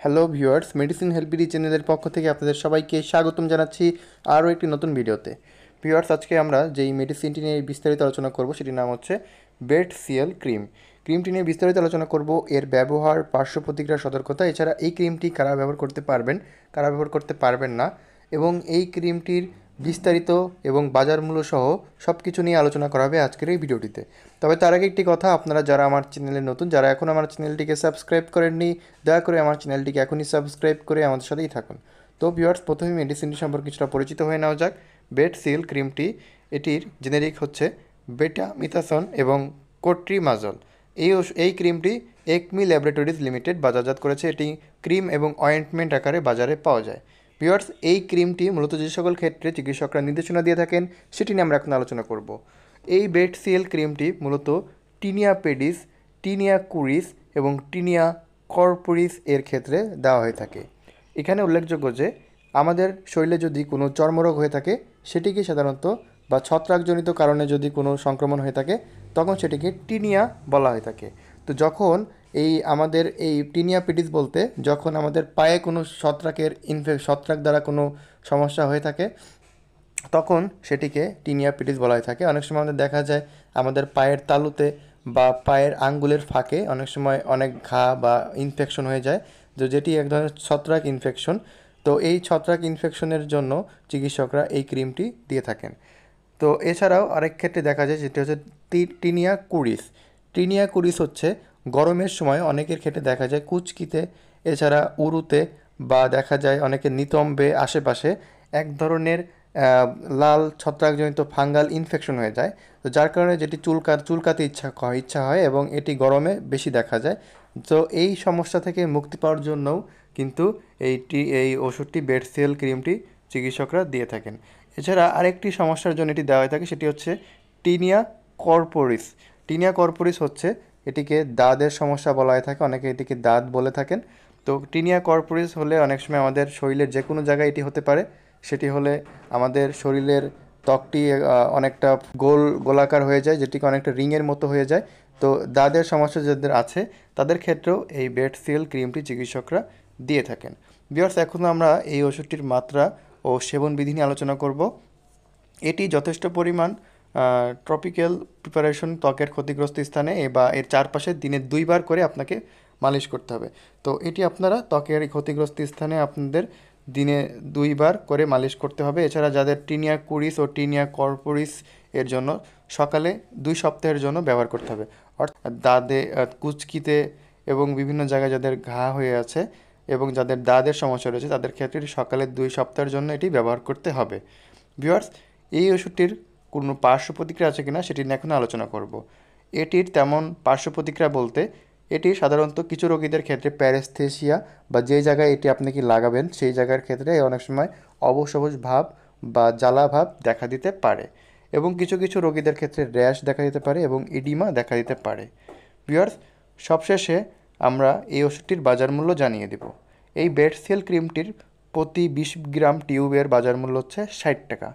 Hello viewers, medicine হেল্পিডি চ্যানেলের পক্ষ থেকে আপনাদের সবাইকে স্বাগতম জানাচ্ছি আরও একটি নতুন ভিডিওতে। ভিউয়ার্স, আজকে আমরা যেই মেডিসিনটি নিয়ে বিস্তারিত আলোচনা করব সেটির নাম হচ্ছে বেড সিএল ক্রিম। ক্রিমটি নিয়ে বিস্তারিত আলোচনা করব, এর ব্যবহার, পার্শ্ব প্রতিক্রিয়ার সতর্কতা, এছাড়া এই ক্রিমটি কারা ব্যবহার করতে পারবেন, কারা ব্যবহার করতে পারবেন না, এবং এই ক্রিমটির বিস্তারিত এবং বাজার মূল্য সহ সব কিছু নিয়ে আলোচনা করা হবে আজকের এই ভিডিওটিতে। তবে তার আগে একটি কথা, আপনারা যারা আমার চ্যানেলে নতুন, যারা এখন আমার চ্যানেলটিকে সাবস্ক্রাইব করেননি, দয়া করে আমার চ্যানেলটিকে এখনই সাবস্ক্রাইব করে আমাদের সাথেই থাকুন। তো ভিউয়ার্স, প্রথমে মেডিসিনটি সম্পর্কে কিছুটা পরিচিত হয়ে নেওয়া যাক। বেড সিএল ক্রিমটি, এটির জেনেরিক হচ্ছে বেটামিথাসন এবং কোট্রিমাজল। এই ক্রিমটি একমি ল্যাবরেটরিজ লিমিটেড বাজারজাত করেছে। এটি ক্রিম এবং অয়েন্টমেন্ট আকারে বাজারে পাওয়া যায়। ভিউয়ার্স, এই ক্রিমটি মূলত যে সকল ক্ষেত্রে চিকিৎসকরা নির্দেশনা দিয়ে থাকেন সেটি নিয়ে আমরা এখন আলোচনা করব। এই বেড সিএল ক্রিমটি মূলত টিনিয়া পেডিস, টিনিয়া কুরিস এবং টিনিয়া কর্পোরিস এর ক্ষেত্রে দেওয়া হয়ে থাকে। এখানে উল্লেখযোগ্য যে আমাদের শরীরে যদি কোনো চর্মরোগ হয়ে থাকে সেটিকে সাধারণত, বা ছত্রাকজনিত কারণে যদি কোনো সংক্রমণ হয়ে থাকে তখন সেটিকে টিনিয়া বলা হয়ে থাকে। তো যখন আমাদের এই টিনিয়া পেডিস বলতে যখন আমাদের পায়ে কোনো ছত্রাক দ্বারা কোনো সমস্যা হয়ে থাকে তখন সেটিকে টিনিয়া পেডিস বলা হয়ে থাকে। অনেক সময় আমাদের দেখা যায় আমাদের পায়ের তালুতে বা পায়ের আঙ্গুলের ফাঁকে অনেক সময় অনেক ঘা বা ইনফেকশন হয়ে যায়, যেটি এক ধরনের ছত্রাক ইনফেকশন। তো এই ছত্রাক ইনফেকশনের জন্য চিকিৎসকরা এই ক্রিমটি দিয়ে থাকেন। তো এছাড়াও আরেক ক্ষেত্রে দেখা যায় যেটি হচ্ছে টিনিয়া কুরিস। টিনিয়া কুরিস হচ্ছে গরমের সময় অনেকের ক্ষেত্রে দেখা যায় কুচকিতে, এছাড়া উরুতে, বা দেখা যায় অনেকের নিতম্বে আশেপাশে এক ধরনের লাল ছত্রাকজনিত ফাঙ্গাল ইনফেকশন হয়ে যায়। তো যার কারণে যেটি চুলকাতে ইচ্ছা হয় এবং এটি গরমে বেশি দেখা যায়। তো এই সমস্যা থেকে মুক্তি পাওয়ার জন্যও কিন্তু এই ওষুধটি বেড সিএল ক্রিমটি চিকিৎসকরা দিয়ে থাকেন। এছাড়া আরেকটি সমস্যার জন্য এটি দেওয়া হয়ে থাকে, সেটি হচ্ছে টিনিয়া কর্পোরিস। টিনিয়া কর্পোরিস হচ্ছে, এটিকে দাঁতের সমস্যা বলা হয়ে থাকে, অনেকে এটিকে দাঁত বলে থাকেন। তো টিনিয়া কর্পোরিস হলে অনেক সময় আমাদের শরীরের যে কোনো জায়গায় এটি হতে পারে। সেটি হলে আমাদের শরীরের ত্বকটি অনেকটা গোলাকার হয়ে যায়, যেটিকে অনেকটা রিংয়ের মতো হয়ে যায়। তো দাঁতের সমস্যা যাদের আছে তাদের ক্ষেত্রেও এই বেড সিএল ক্রিমটি চিকিৎসকরা দিয়ে থাকেন। ভিউয়ার্স, এখন আমরা এই ওষুধটির মাত্রা ও সেবন বিধি নিয়ে আলোচনা করব। এটি যথেষ্ট পরিমাণ ট্রপিক্যাল প্রিপারেশন ত্বকের ক্ষতিগ্রস্ত স্থানে বা এর চারপাশে দিনে 2 বার করে আপনাকে মালিশ করতে হবে। তো এটি আপনারা ত্বকের ক্ষতিগ্রস্ত স্থানে আপনাদের দিনে 2 বার করে মালিশ করতে হবে। এছাড়া যাদের টিনিয়া কুরিস ও টিনিয়া কর্পোরিস এর জন্য সকালে 2 সপ্তাহের জন্য ব্যবহার করতে হবে। অর্থাৎ দাঁতে, কুচকিতে এবং বিভিন্ন জায়গায় যাদের ঘা হয়ে আছে এবং যাদের দাঁতের সমস্যা রয়েছে তাদের ক্ষেত্রে সকালে 2 সপ্তাহের জন্য এটি ব্যবহার করতে হবে। ভিউয়ার্স, এই ওষুধটির কোনো পার্শ্ব প্রতিক্রিয়া আছে কিনা সেটি নিয়ে এখন আলোচনা করব। এটির তেমন পার্শ্ব প্রতিক্রিয়া বলতে এটি সাধারণত কিছু রোগীদের ক্ষেত্রে প্যারেস্থেসিয়া বা যে জায়গায় এটি আপনি কি লাগাবেন সেই জায়গার ক্ষেত্রে অনেক সময় অবশ ভাব বা জ্বালা ভাব দেখা দিতে পারে, এবং কিছু কিছু রোগীদের ক্ষেত্রে র্যাশ দেখা দিতে পারে এবং ইডিমা দেখা দিতে পারে। ভিউয়ার্স, সবশেষে আমরা এই ওষুধটির বাজার মূল্য জানিয়ে দেব। এই বেড সিএল ক্রিমটির প্রতি 20 গ্রাম টিউবের বাজার মূল্য হচ্ছে 60 টাকা।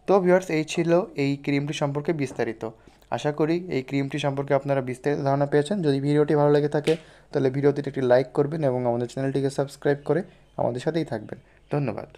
তো ভিউয়ার্স, এই ছিল এই ক্রিমটি সম্পর্কে বিস্তারিত। আশা করি এই ক্রিমটি সম্পর্কে আপনারা বিস্তারিত ধারণা পেয়েছেন। যদি ভিডিওটি ভালো লেগে থাকে তাহলে ভিডিওটিতে একটি লাইক করবেন এবং আমাদের চ্যানেলটিকে সাবস্ক্রাইব করে আমাদের সাথেই থাকবেন। ধন্যবাদ।